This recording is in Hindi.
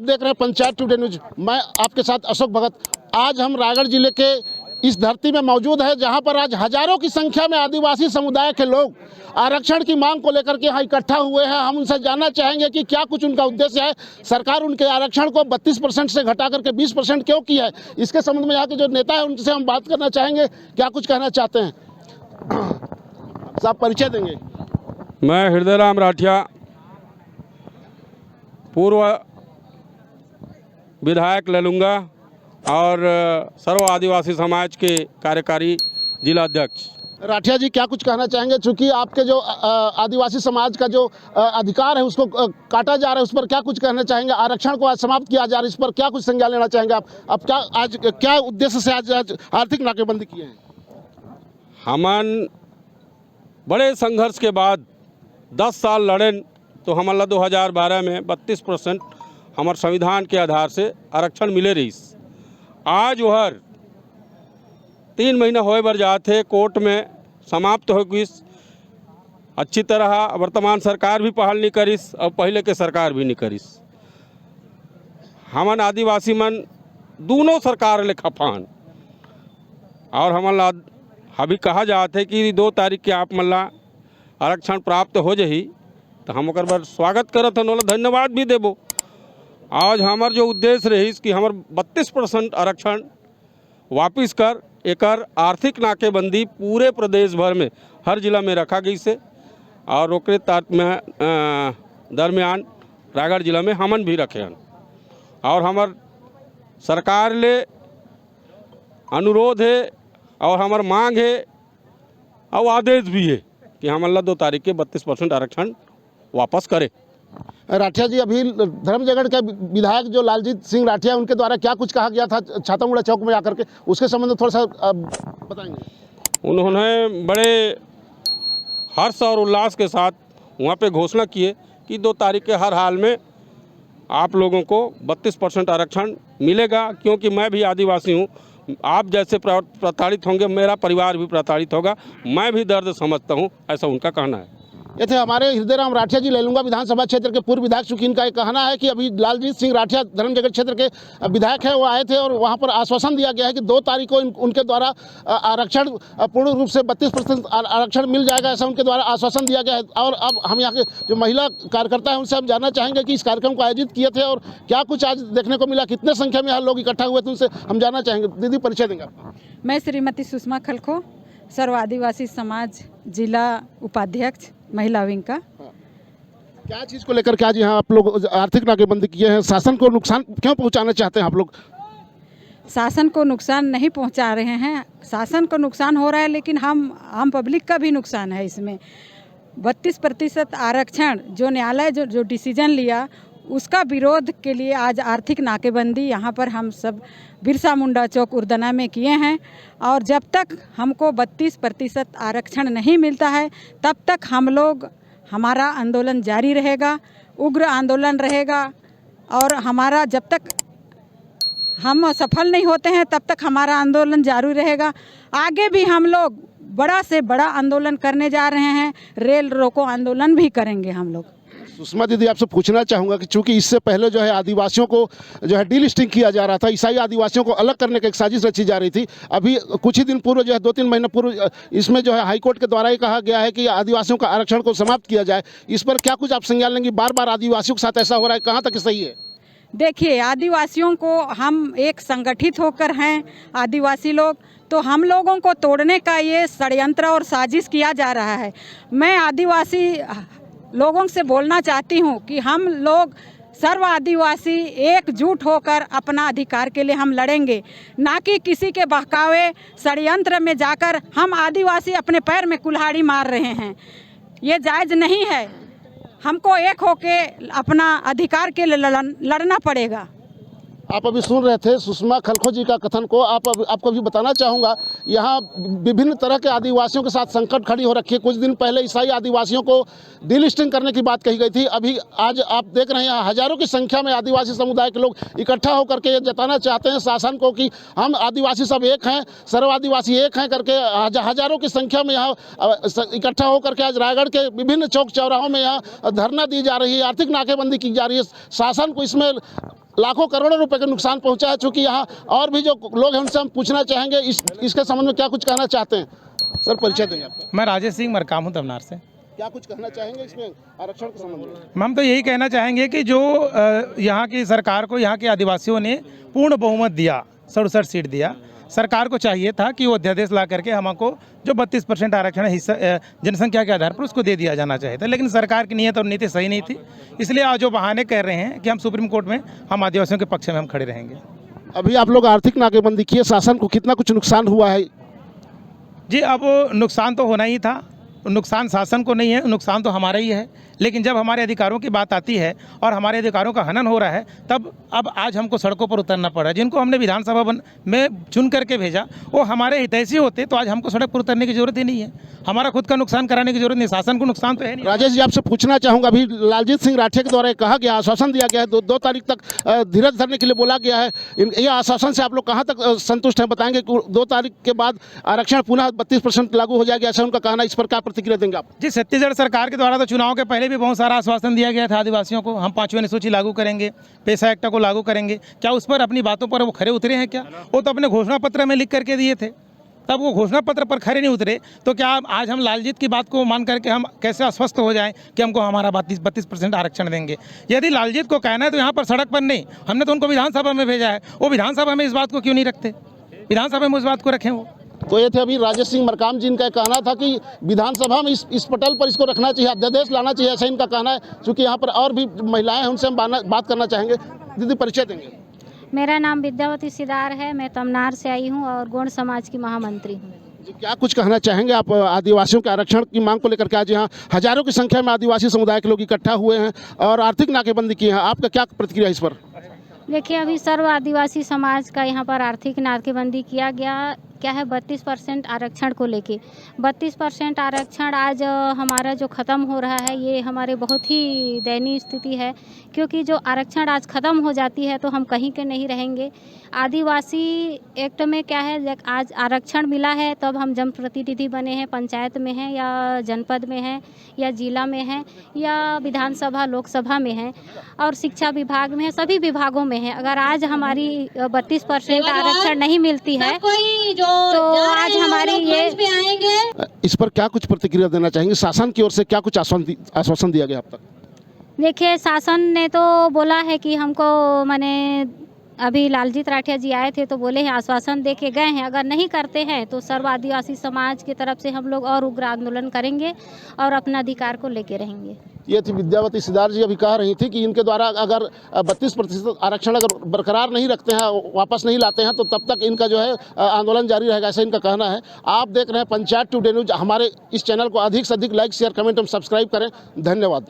देख रहे हैं पंचायत टुडे न्यूज। मैं आपके साथ अशोक भगत। आज हम रायगढ़ जिले के इस धरती में मौजूद है जहां पर आज हजारों की संख्या में आदिवासी समुदाय के लोग आरक्षण की मांग को लेकर के यहाँ इकट्ठा हुए हैं। हम उनसे जानना चाहेंगे कि क्या कुछ उनका उद्देश्य है। सरकार उनके आरक्षण को 32% से घटा करके 20% क्यों की है, इसके संबंध में यहाँ के जो नेता है उनसे हम बात करना चाहेंगे। क्या कुछ कहना चाहते हैं साहब, परिचय देंगे। मैं हृदय राम राठिया, पूर्व विधायक ललूंगा और सर्व आदिवासी समाज के कार्यकारी जिला अध्यक्ष। राठिया जी, क्या कुछ कहना चाहेंगे? चूंकि आपके जो आदिवासी समाज का जो अधिकार है उसको काटा जा रहा है, उस पर क्या कुछ कहना चाहेंगे? आरक्षण को आज समाप्त किया जा रहा है, इस पर क्या कुछ संज्ञान लेना चाहेंगे आप? अब क्या आज क्या उद्देश्य से आज आर्थिक नाकेबंदी की है? हमन बड़े संघर्ष के बाद 10 साल लड़े तो हमला 2012 में 32% हमारे संविधान के आधार से आरक्षण मिले रही। आज वह 3 महीना होए बर जाते कोर्ट में समाप्त हो गई। अच्छी तरह वर्तमान सरकार भी पहल नहीं करिस और पहले के सरकार भी नहीं करिस। हमन आदिवासी मन दोनों सरकार ले खफान और हमला अभी कहा जाते कि 2 तारीख के आप मल्ला आरक्षण प्राप्त हो जाही तो हम ओकर बर स्वागत करत हन, ओला धन्यवाद भी देबो। आज हमार जो उद्देश्य रही कि हमार 32% आरक्षण वापिस कर एकर आर्थिक नाकेबंदी पूरे प्रदेश भर में हर जिला में रखा गई से और ओकरे दरमियान रायगढ़ जिला में हमन भी रखे हन। और हमार सरकार ले अनुरोध है और हमार मांग है और आदेश भी है कि हमला 2 तारीख के 32% आरक्षण वापस करे। राठिया जी, अभी धर्मजगढ़ के विधायक जो लालजीत सिंह राठिया, उनके द्वारा क्या कुछ कहा गया था छातामुड़ा चौक में आकर के, उसके संबंध में थोड़ा सा बताएंगे? उन्होंने बड़े हर्ष और उल्लास के साथ वहाँ पे घोषणा किए कि 2 तारीख के हर हाल में आप लोगों को 32% आरक्षण मिलेगा, क्योंकि मैं भी आदिवासी हूँ। आप जैसे प्रताड़ित होंगे, मेरा परिवार भी प्रताड़ित होगा, मैं भी दर्द समझता हूँ, ऐसा उनका कहना है। ये थे हमारे हृदय राम राठिया जी, ललूंगा विधानसभा क्षेत्र के पूर्व विधायक। चूंकि इनका कहना है कि अभी लालजीत सिंह राठिया धर्मजगढ़ क्षेत्र के विधायक है, वो आए थे और वहां पर आश्वासन दिया गया है कि 2 तारीख को उनके द्वारा आरक्षण पूर्ण रूप से 32% आरक्षण मिल जाएगा, ऐसा उनके द्वारा आश्वासन दिया गया है। और अब हम यहाँ के जो महिला कार्यकर्ता है उनसे हम जानना चाहेंगे कि इस कार्यक्रम को आयोजित किए थे और क्या कुछ आज देखने को मिला, कितने संख्या में यहाँ लोग इकट्ठा हुए थे, उनसे हम जानना चाहेंगे। दीदी, परिचय देंगे आपका? मैं श्रीमती सुषमा खलखो, सर्व आदिवासी समाज जिला उपाध्यक्ष, महिला विंग का। क्या चीज़ को लेकर के आज यहाँ आप लोग आर्थिक नाकेबंदी किए हैं? शासन को नुकसान क्यों पहुँचाना चाहते हैं आप लोग? शासन को नुकसान नहीं पहुँचा रहे हैं, शासन को नुकसान हो रहा है, लेकिन हम पब्लिक का भी नुकसान है इसमें। 32% आरक्षण जो न्यायालय जो डिसीजन लिया, उसका विरोध के लिए आज आर्थिक नाकेबंदी यहाँ पर हम सब बिरसा मुंडा चौक उर्दना में किए हैं। और जब तक हमको 32% आरक्षण नहीं मिलता है तब तक हम लोग, हमारा आंदोलन जारी रहेगा, उग्र आंदोलन रहेगा। और हमारा जब तक हम सफल नहीं होते हैं तब तक हमारा आंदोलन जारी रहेगा। आगे भी हम लोग बड़ा से बड़ा आंदोलन करने जा रहे हैं, रेल रोको आंदोलन भी करेंगे हम लोग। सुषमा दीदी, आपसे पूछना चाहूँगा कि चूंकि इससे पहले जो है आदिवासियों को जो है डीलिस्टिंग किया जा रहा था, ईसाई आदिवासियों को अलग करने की एक साजिश रची जा रही थी। अभी कुछ ही दिन पूर्व जो है 2-3 महीने पूर्व इसमें जो है हाईकोर्ट के द्वारा ये कहा गया है कि आदिवासियों का आरक्षण को समाप्त किया जाए। इस पर क्या कुछ आप संज्ञान लेंगे? बार बार आदिवासियों के साथ ऐसा हो रहा है, कहाँ तक सही है? देखिए, आदिवासियों को हम एक संगठित होकर हैं आदिवासी लोग, तो हम लोगों को तोड़ने का ये षड्यंत्र और साजिश किया जा रहा है। मैं आदिवासी लोगों से बोलना चाहती हूँ कि हम लोग सर्व आदिवासी एकजुट होकर अपना अधिकार के लिए हम लड़ेंगे, ना कि किसी के बहकावे षड्यंत्र में जाकर हम आदिवासी अपने पैर में कुल्हाड़ी मार रहे हैं। ये जायज़ नहीं है। हमको एक होके अपना अधिकार के लिए लड़ना पड़ेगा। आप अभी सुन रहे थे सुषमा खलखो जी का कथन को। आपको भी बताना चाहूँगा, यहाँ विभिन्न तरह के आदिवासियों के साथ संकट खड़ी हो रखी है। कुछ दिन पहले ईसाई आदिवासियों को डीलिस्टिंग करने की बात कही गई थी। अभी आज आप देख रहे हैं हजारों की संख्या में आदिवासी समुदाय के लोग इकट्ठा होकर के ये जताना चाहते हैं शासन को कि हम आदिवासी सब एक हैं, सर्व आदिवासी एक हैं करके हजारों की संख्या में यहाँ इकट्ठा होकर के आज रायगढ़ के विभिन्न चौक चौराहों में यहाँ धरना दी जा रही है, आर्थिक नाकेबंदी की जा रही है। शासन को इसमें लाखों करोड़ों रुपए का नुकसान पहुंचा है। चूँकि यहाँ और भी जो लोग हैं उनसे हम पूछना चाहेंगे इसके संबंध में क्या कुछ कहना चाहते हैं। सर, परिचय देंगे आपका। मैं राजेश सिंह मरकाम हूँ तमनार से। क्या कुछ कहना चाहेंगे इसमें आरक्षण के संबंध में? हम तो यही कहना चाहेंगे कि जो यहाँ की सरकार को यहाँ के आदिवासियों ने पूर्ण बहुमत दिया, 67 सीट दिया, सरकार को चाहिए था कि वो अध्यादेश ला करके हमको जो 32% आरक्षण हिस्सा जनसंख्या के आधार पर उसको दे दिया जाना चाहिए था। लेकिन सरकार की नीयत और नीति सही नहीं थी, इसलिए आज जो बहाने कह रहे हैं कि हम सुप्रीम कोर्ट में हम आदिवासियों के पक्ष में हम खड़े रहेंगे। अभी आप लोग आर्थिक नाकेबंदी किए, शासन को कितना कुछ नुकसान हुआ है? जी, अब नुकसान तो होना ही था, नुकसान शासन को नहीं है, नुकसान तो हमारा ही है। लेकिन जब हमारे अधिकारों की बात आती है और हमारे अधिकारों का हनन हो रहा है, तब अब आज हमको सड़कों पर उतरना पड़ा। जिनको हमने विधानसभा में चुन करके भेजा वो हमारे हितैषी होते तो आज हमको सड़क पर उतरने की जरूरत ही नहीं है। हमारा खुद का नुकसान कराने की जरूरत नहीं, शासन को नुकसान तो है नहीं। राजेश जी, आपसे पूछना चाहूँगा, अभी लालजीत सिंह राठिया के द्वारा कहा गया, आश्वासन दिया गया है 2 तारीख तक धीरज धरने के लिए बोला गया है। ये आश्वासन से आप लोग कहाँ तक संतुष्ट हैं? बताएंगे कि 2 तारीख के बाद आरक्षण पुनः 32% लागू हो जाएगा, ऐसा उनका कहना। इस पर क्या प्रतिक्रिया देंगे आप? जी, छत्तीसगढ़ सरकार के द्वारा तो चुनाव के पहले भी बहुत सारा आश्वासन दिया गया था आदिवासियों को। हम 5वीं अनुसूची लागू करेंगे, पेशा एक्ट को लागू करेंगे। क्या उस पर अपनी बातों पर वो खरे उतरे हैं? क्या वो तो अपने घोषणा पत्र में लिख करके दिए थे, तब वो घोषणा पत्र पर खरे नहीं उतरे। तो क्या आज हम लालजीत की बात को मान करके हम कैसे आश्वस्त हो जाएं कि हमको हमारा 32% आरक्षण देंगे? यदि लालजीत को कहना है तो यहाँ पर सड़क पर नहीं, हमने तो उनको विधानसभा में भेजा है। वो विधानसभा में इस बात को क्यों नहीं रखते? विधानसभा में उस बात को रखें। वो तो ये थे अभी राजेश सिंह मरकाम जी, इनका कहना था कि विधानसभा में इस पटल पर इसको रखना चाहिए, अध्यादेश लाना चाहिए, ऐसा इनका कहना है। चूँकि यहाँ पर और भी महिलाएं हैं, उनसे हम बात करना चाहेंगे। दीदी, परिचय देंगे। मेरा नाम विद्यावती सिदार है, मैं तमनार से आई हूँ और गौड़ समाज की महामंत्री हूँ। जी, क्या कुछ कहना चाहेंगे आप आदिवासियों के आरक्षण की मांग को लेकर के? आज यहाँ हजारों की संख्या में आदिवासी समुदाय के लोग इकट्ठा हुए हैं और आर्थिक नाकेबंदी की है, आपका क्या प्रतिक्रिया इस पर? देखिए, अभी सर्व आदिवासी समाज का यहाँ पर आर्थिक नाकेबंदी किया गया क्या है 32% आरक्षण को लेके। 32% आरक्षण आज हमारा जो ख़त्म हो रहा है, ये हमारे बहुत ही दयनीय स्थिति है। क्योंकि जो आरक्षण आज ख़त्म हो जाती है तो हम कहीं के नहीं रहेंगे। आदिवासी एक्ट में क्या है, आज आरक्षण मिला है तब हम जनप्रतिनिधि बने हैं, पंचायत में हैं या जनपद में हैं या जिला में हैं या विधानसभा लोकसभा में हैं और शिक्षा विभाग में है, सभी विभागों में है। अगर आज हमारी 32% आरक्षण नहीं मिलती है तो आज हमारी ये इस पर क्या कुछ प्रतिक्रिया देना चाहेंगे? शासन की ओर से क्या कुछ आश्वासन दिया गया अब तक? देखिए, शासन ने तो बोला है कि हमको माने अभी लालजीत राठिया जी आए थे तो बोले हैं, आश्वासन दे के गए हैं। अगर नहीं करते हैं तो सर्व आदिवासी समाज की तरफ से हम लोग और उग्र आंदोलन करेंगे और अपना अधिकार को लेके रहेंगे। ये थी विद्यावती सिदार जी, अभी कह रही थी कि इनके द्वारा अगर 32% आरक्षण अगर बरकरार नहीं रखते हैं, वापस नहीं लाते हैं, तो तब तक इनका जो है आंदोलन जारी रहेगा, ऐसा इनका कहना है। आप देख रहे हैं पंचायत टुडे न्यूज। हमारे इस चैनल को अधिक से अधिक लाइक, शेयर, कमेंट और सब्सक्राइब करें। धन्यवाद।